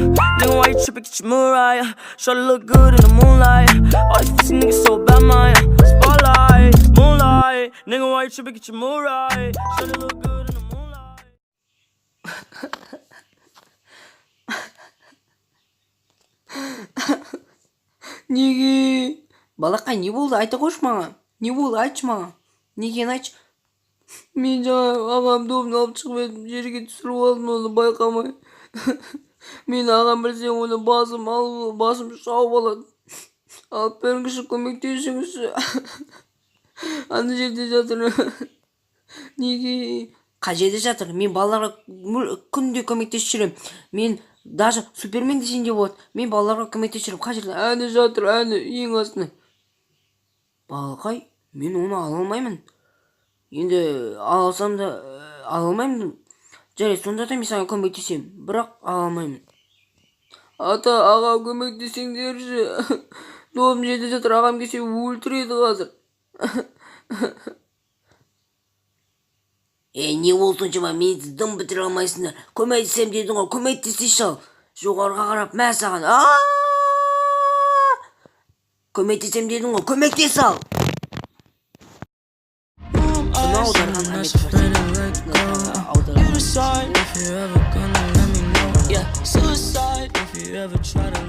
Nigga, why you tripping? Get your Mariah. Shorty look good in the moonlight. All these pussy niggas so bad, man. Spotlight, moonlight. Nigga, why you tripping? Get your Mariah. Shorty look good in the moonlight. Неге? Балақай, не болды? Айта қойшы маған. Не болды? Айтшы маған. Негені айтшы. Мен жаңа ағам добын алып шығып едім, жерге түсіріп алдым, оны байқамай. Мен ағам білсең, оны басым шауып алады. Алып беріңізші, көмектесіңізші. Ана жерде жатыр. Неге? Қай жерде жатыр? Мен балаларға күнде көмектесіп жүремін. Мен даже супермен десең де болады. Мен балаларға көмектесіп жүремін. Қай жерде? Әне жатыр, әне ең астына. Балақай, мен оны ала алмаймын. Енді алсам да ала алмаймын. Жарайды, сонда да мен саған көмектесемін, бірақ ала алмаймын. Ата, аға көмектесеңдерші. Добым жерде жатыр, ағам келсе өлтіреді қазір. Не болсын жама, мен дым бітіре алмайсыңдар. Көмектесем дедің ғой, көмектесейші ал. Жоғарға қарап, мә саған. Көмектесем дедің ғой, көмектес ал. Suicide if you ever gonna let me know. Yeah, suicide if you ever try to